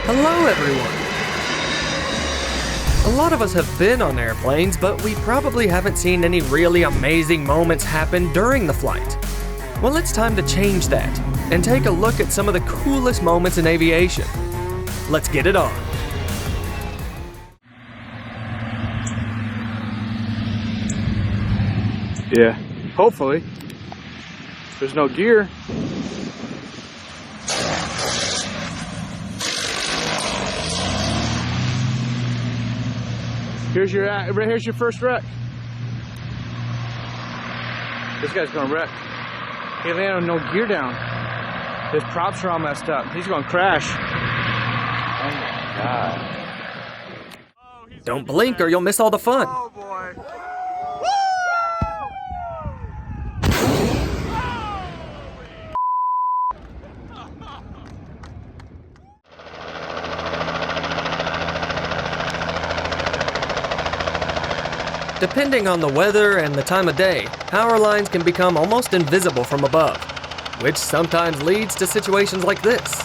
Hello, everyone! A lot of us have been on airplanes, but we probably haven't seen any really amazing moments happen during the flight. Well, it's time to change that and take a look at some of the coolest moments in aviation. Let's get it on. Yeah, hopefully. There's no gear. Here's your first wreck. This guy's gonna wreck. He landed with no gear down. His props are all messed up. He's gonna crash. Oh my God. Don't blink or you'll miss all the fun. Oh boy. Depending on the weather and the time of day, power lines can become almost invisible from above, which sometimes leads to situations like this.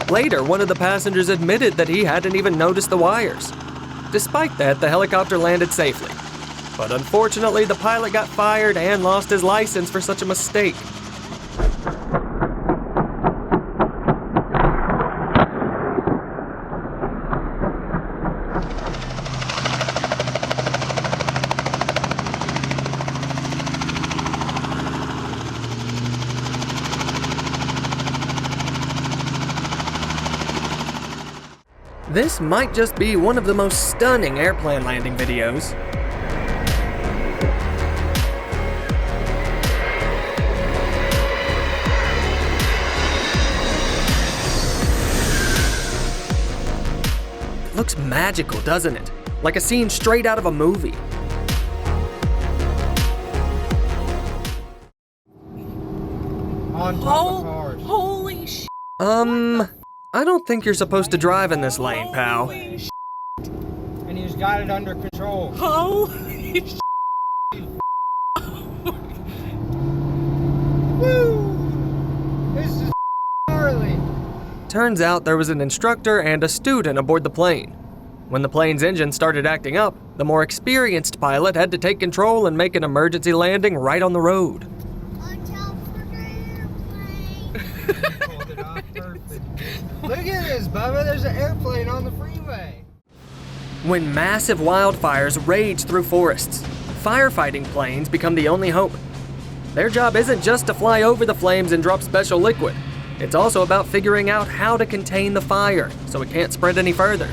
Later, one of the passengers admitted that he hadn't even noticed the wires. Despite that, the helicopter landed safely. But unfortunately, the pilot got fired and lost his license for such a mistake. This might just be one of the most stunning airplane landing videos. It looks magical, doesn't it? Like a scene straight out of a movie. On top of cars. Holy sh**. I don't think you're supposed to drive in this lane, pal. And he's got it under control. Holy sh**. Woo! This is gnarly. Turns out there was an instructor and a student aboard the plane. When the plane's engine started acting up, the more experienced pilot had to take control and make an emergency landing right on the road. Pulled it off perfect. Look at this, Bubba. There's an airplane on the freeway. When massive wildfires rage through forests, firefighting planes become the only hope. Their job isn't just to fly over the flames and drop special liquid. It's also about figuring out how to contain the fire so it can't spread any further.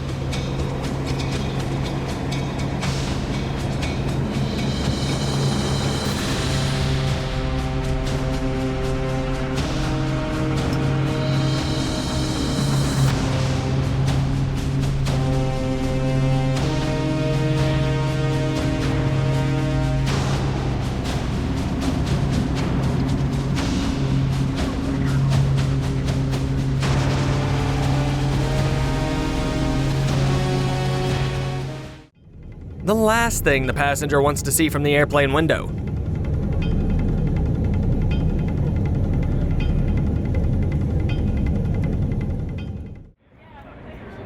The last thing the passenger wants to see from the airplane window.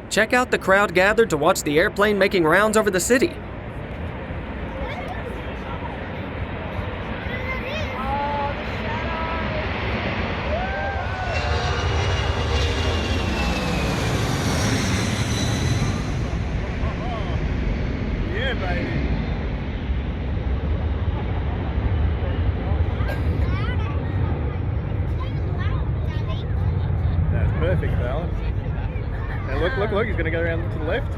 Check out the crowd gathered to watch the airplane making rounds over the city. Yeah, baby. That's perfect balance. And look, he's gonna go around to the left.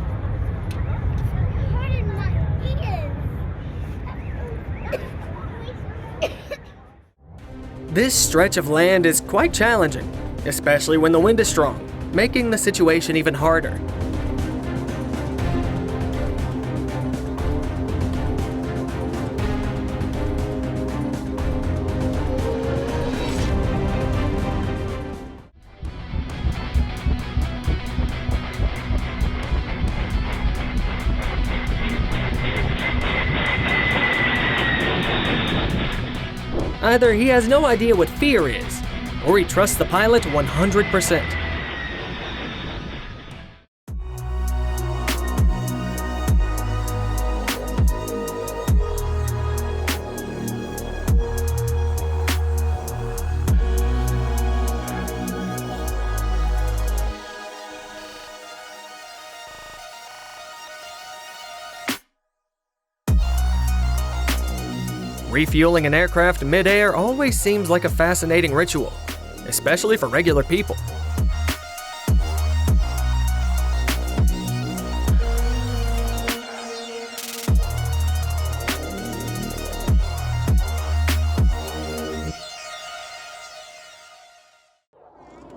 This stretch of land is quite challenging, especially when the wind is strong, making the situation even harder. Either he has no idea what fear is, or he trusts the pilot 100%. Refueling an aircraft mid-air always seems like a fascinating ritual, especially for regular people.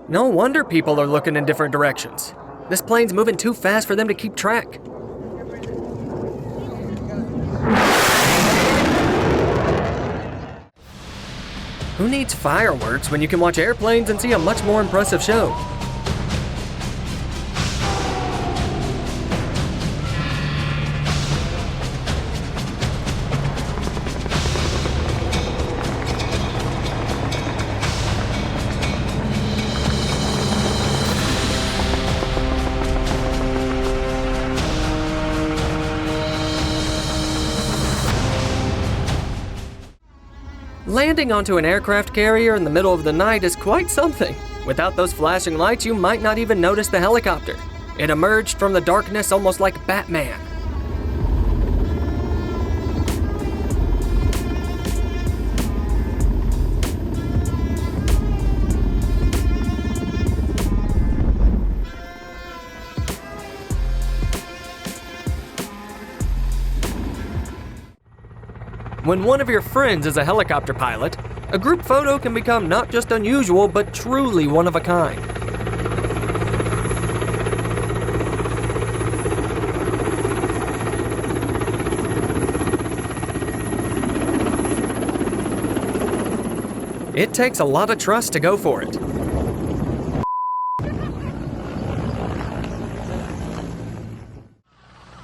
No wonder people are looking in different directions. This plane's moving too fast for them to keep track. Who needs fireworks when you can watch airplanes and see a much more impressive show? Landing onto an aircraft carrier in the middle of the night is quite something. Without those flashing lights, you might not even notice the helicopter. It emerged from the darkness almost like Batman. When one of your friends is a helicopter pilot, a group photo can become not just unusual, but truly one of a kind. It takes a lot of trust to go for it.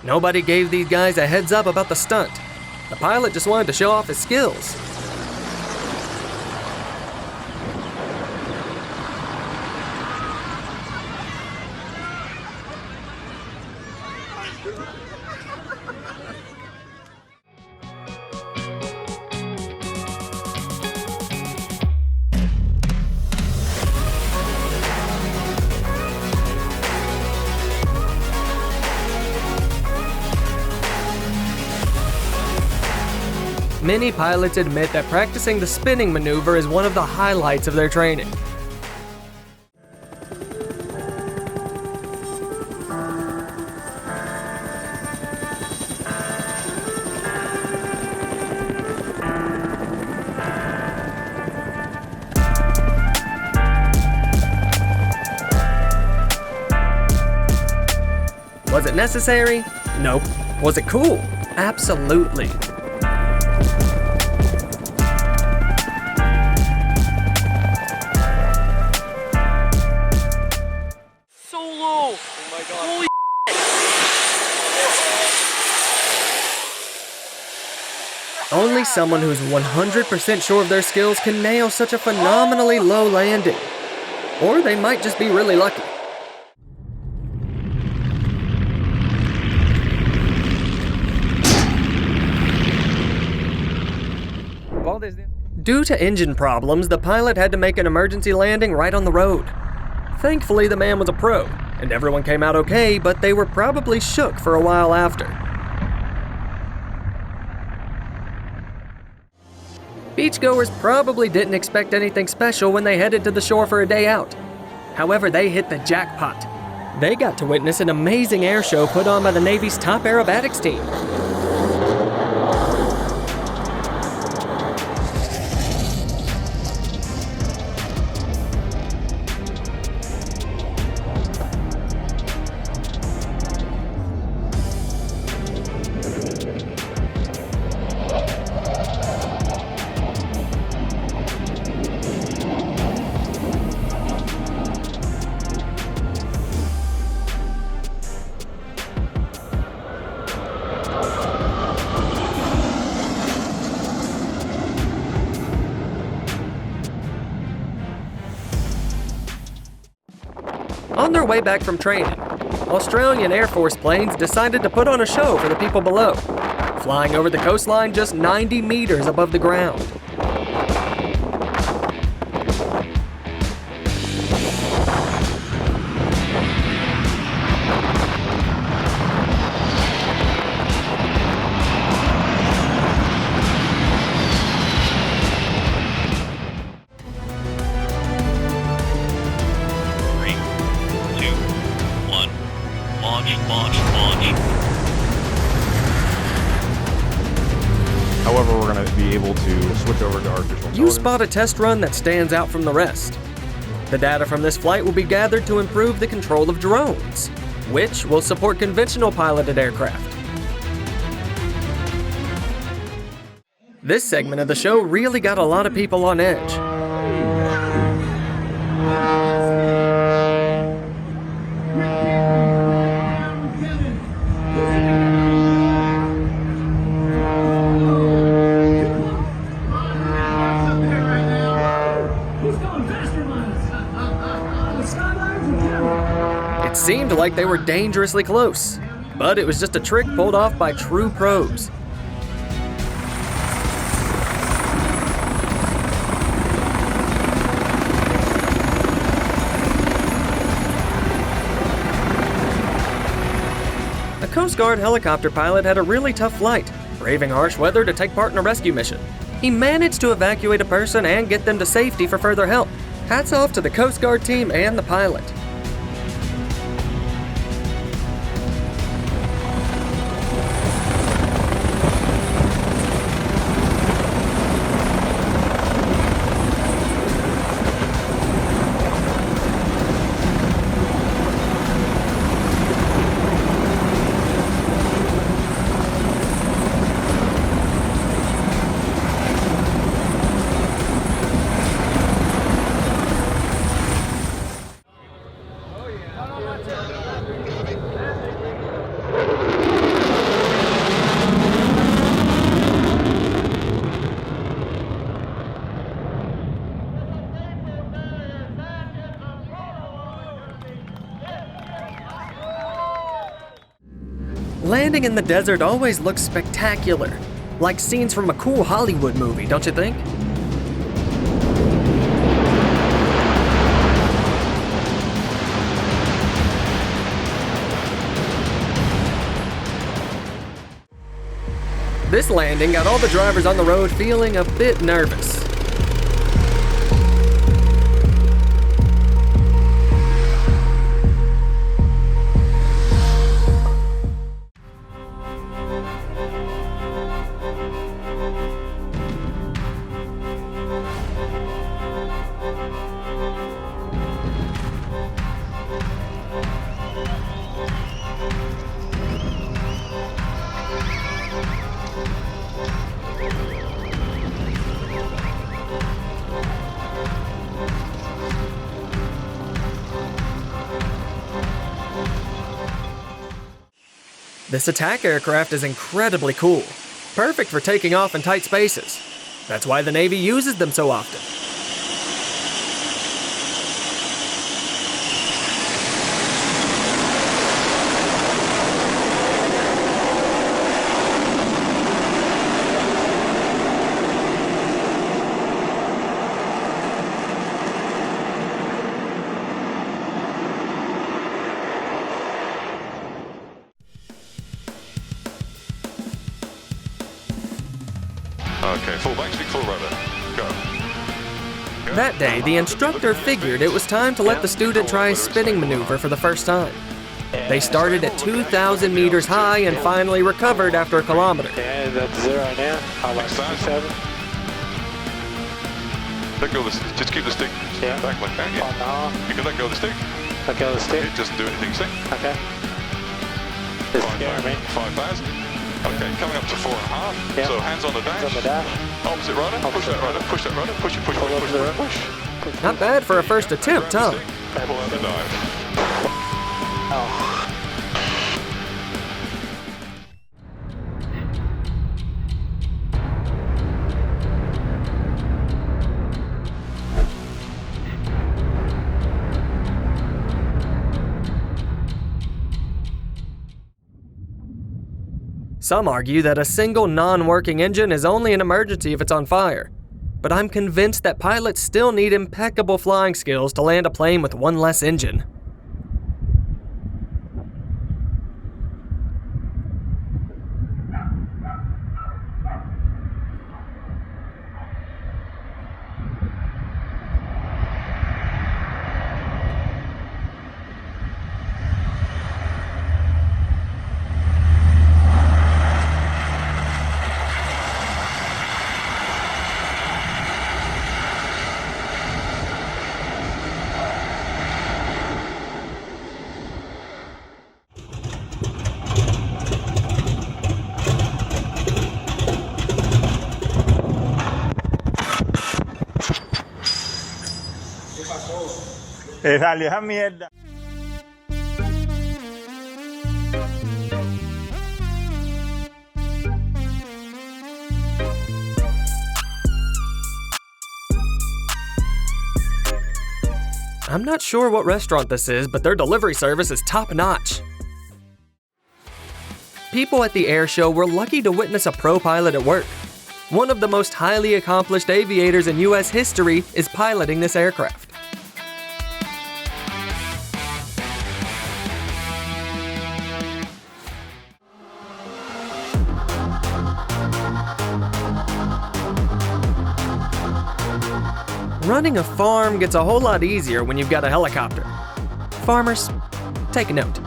Nobody gave these guys a heads up about the stunt. The pilot just wanted to show off his skills. Many pilots admit that practicing the spinning maneuver is one of the highlights of their training. Was it necessary? Nope. Was it cool? Absolutely. Only someone who's 100% sure of their skills can nail such a phenomenally low landing. Or they might just be really lucky. Due to engine problems, the pilot had to make an emergency landing right on the road. Thankfully, the man was a pro, and everyone came out okay, but they were probably shook for a while after. Beachgoers probably didn't expect anything special when they headed to the shore for a day out. However, they hit the jackpot. They got to witness an amazing air show put on by the Navy's top aerobatics team. On their way back from training, Australian Air Force planes decided to put on a show for the people below, flying over the coastline just 90 meters above the ground. However, we're going to be able to switch over to artificial intelligence. You spot a test run that stands out from the rest. The data from this flight will be gathered to improve the control of drones, which will support conventional piloted aircraft. This segment of the show really got a lot of people on edge. It seemed like they were dangerously close, but it was just a trick pulled off by true pros. A Coast Guard helicopter pilot had a really tough flight, braving harsh weather to take part in a rescue mission. He managed to evacuate a person and get them to safety for further help. Hats off to the Coast Guard team and the pilot. Landing in the desert always looks spectacular, like scenes from a cool Hollywood movie, don't you think? This landing got all the drivers on the road feeling a bit nervous. This attack aircraft is incredibly cool, perfect for taking off in tight spaces. That's why the Navy uses them so often. Okay, full back, stick full rudder. Go. That day, the instructor figured it was time to let the student try a spinning maneuver for the first time. They started at 2,000 meters high and finally recovered after a kilometer. Yeah, that's 0 now. How about 67? Let go of the, just keep the stick back like that. Yeah. You can let go of the stick. Let go of the stick? It doesn't do anything, see? Okay. This scares me. 5,000. Okay, coming up to 4.5. Yep. So hands on the dash. Hands on the dash. Opposite rudder. Push that rudder. Push that rudder. Push it. Push. Pull Push. over Push. the Push. rudder. Push. Not bad for a first attempt, huh? Pull out the dive. Oh. Some argue that a single non-working engine is only an emergency if it's on fire. But I'm convinced that pilots still need impeccable flying skills to land a plane with one less engine. Salió esa mierda. I'm not sure what restaurant this is, but their delivery service is top-notch. People at the air show were lucky to witness a pro pilot at work. One of the most highly accomplished aviators in U.S. history is piloting this aircraft. Running a farm gets a whole lot easier when you've got a helicopter. Farmers, take a note.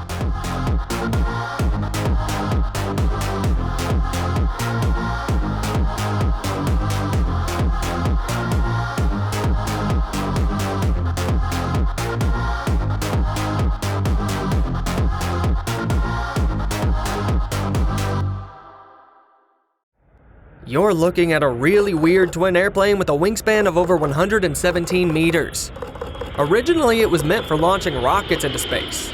You're looking at a really weird twin airplane with a wingspan of over 117 meters. Originally, it was meant for launching rockets into space,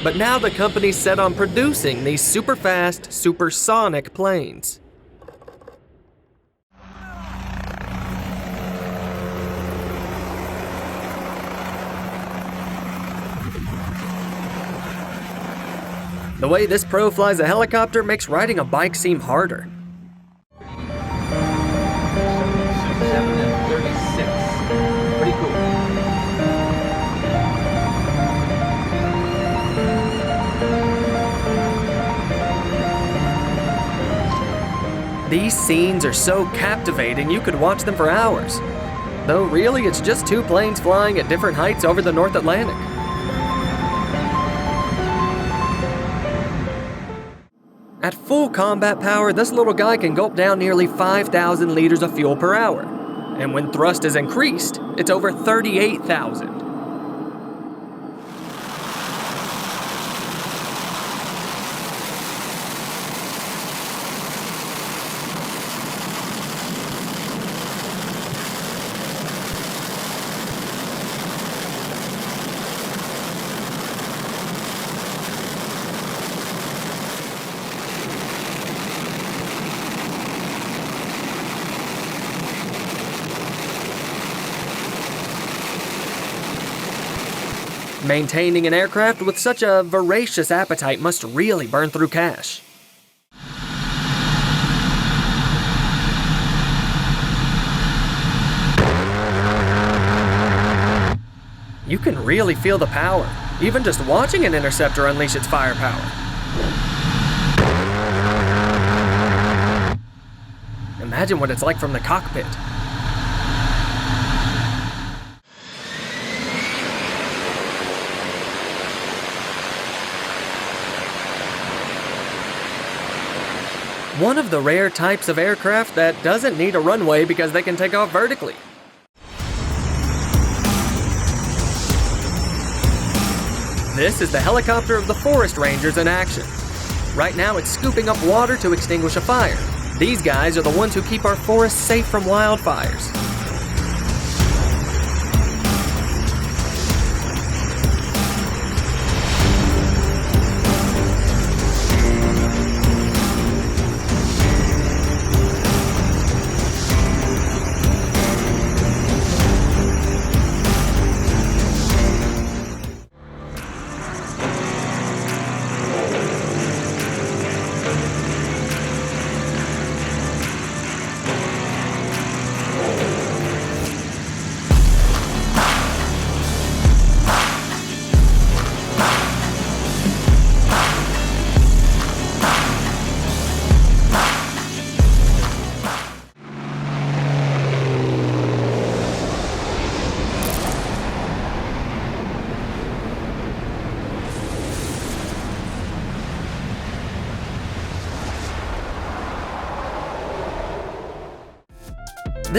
but now the company's set on producing these super fast, supersonic planes. The way this pro flies a helicopter makes riding a bike seem harder. 7 and 36. Pretty cool. These scenes are so captivating you could watch them for hours. Though really, it's just two planes flying at different heights over the North Atlantic. At full combat power, this little guy can gulp down nearly 5,000 liters of fuel per hour. And when thrust is increased, it's over 38,000. Maintaining an aircraft with such a voracious appetite must really burn through cash. You can really feel the power, even just watching an interceptor unleash its firepower. Imagine what it's like from the cockpit. One of the rare types of aircraft that doesn't need a runway because they can take off vertically. This is the helicopter of the forest rangers in action. Right now it's scooping up water to extinguish a fire. These guys are the ones who keep our forests safe from wildfires.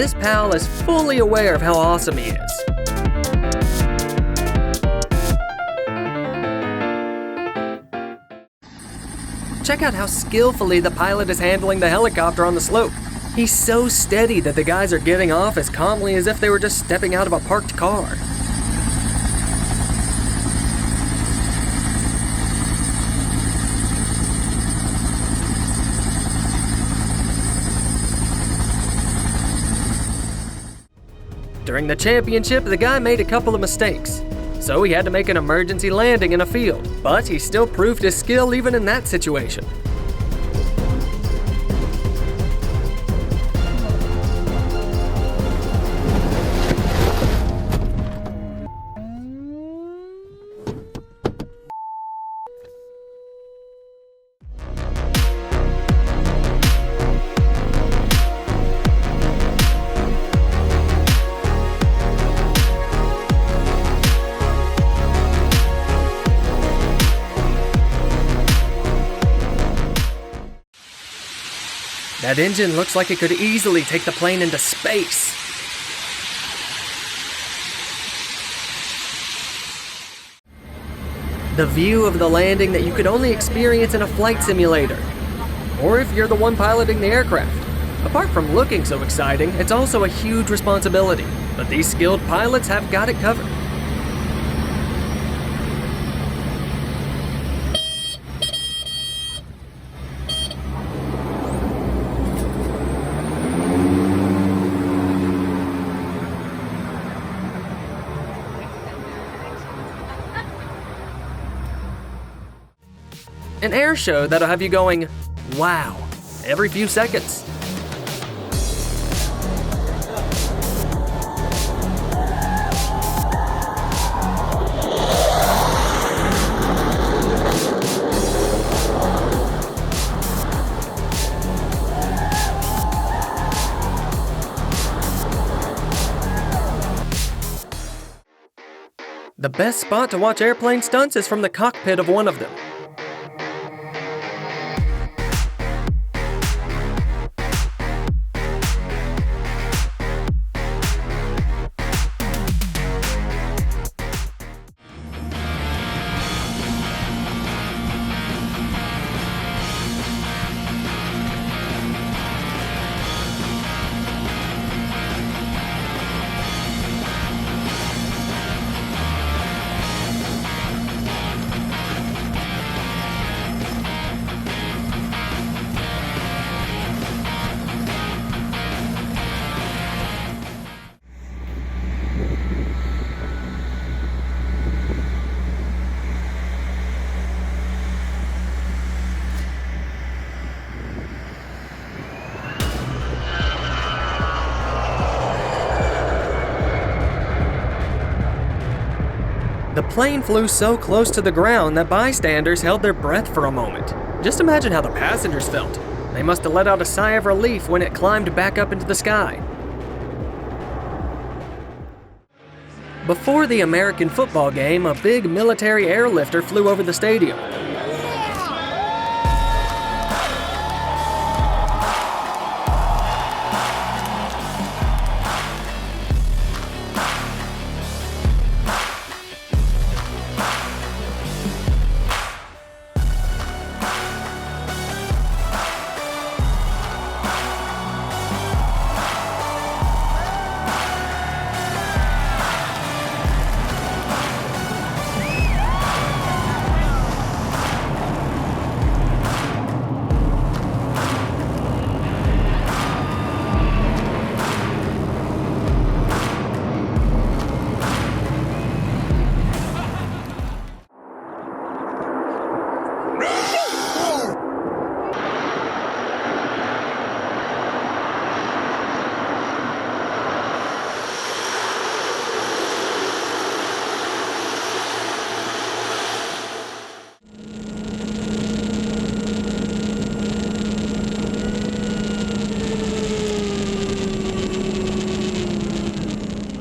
this pal is fully aware of how awesome he is. Check out how skillfully the pilot is handling the helicopter on the slope. He's so steady that the guys are getting off as calmly as if they were just stepping out of a parked car. During the championship, the guy made a couple of mistakes, so he had to make an emergency landing in a field, but he still proved his skill even in that situation. That engine looks like it could easily take the plane into space. The view of the landing that you could only experience in a flight simulator, or if you're the one piloting the aircraft. Apart from looking so exciting, it's also a huge responsibility, but these skilled pilots have got it covered. An air show that'll have you going, wow, every few seconds. The best spot to watch airplane stunts is from the cockpit of one of them. The plane flew so close to the ground that bystanders held their breath for a moment. Just imagine how the passengers felt. They must have let out a sigh of relief when it climbed back up into the sky. Before the American football game, a big military airlifter flew over the stadium.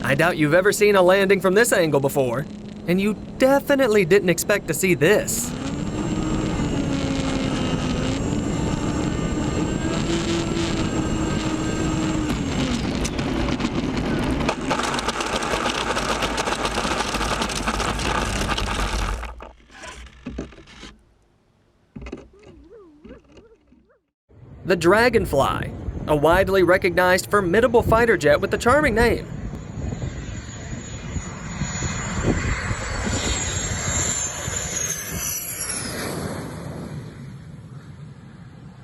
I doubt you've ever seen a landing from this angle before, and you definitely didn't expect to see this. the Dragonfly, a widely recognized formidable fighter jet with a charming name.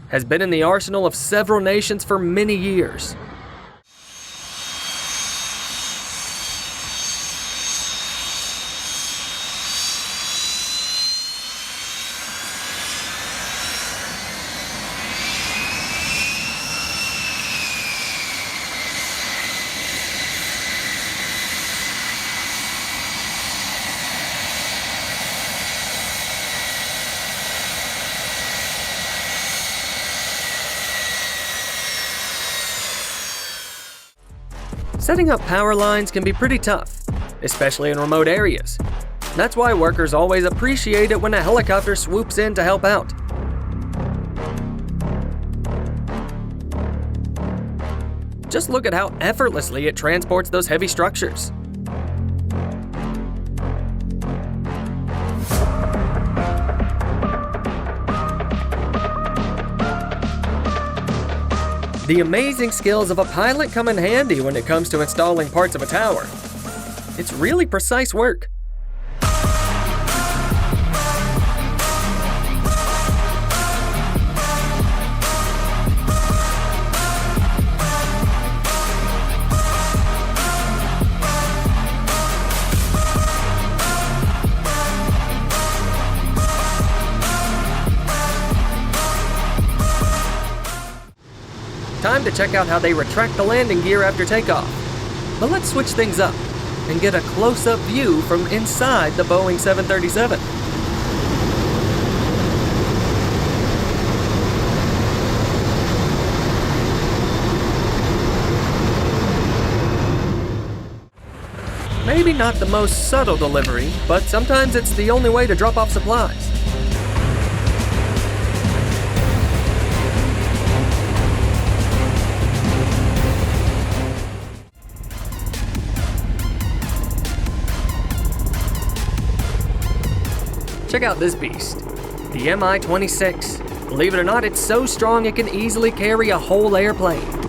Has been in the arsenal of several nations for many years. Setting up power lines can be pretty tough, especially in remote areas. That's why workers always appreciate it when a helicopter swoops in to help out. Just look at how effortlessly it transports those heavy structures. The amazing skills of a pilot come in handy when it comes to installing parts of a tower. It's really precise work. Time to check out how they retract the landing gear after takeoff. But let's switch things up and get a close-up view from inside the Boeing 737. Maybe not the most subtle delivery, but sometimes it's the only way to drop off supplies. Check out this beast, the Mi-26. Believe it or not, it's so strong it can easily carry a whole airplane.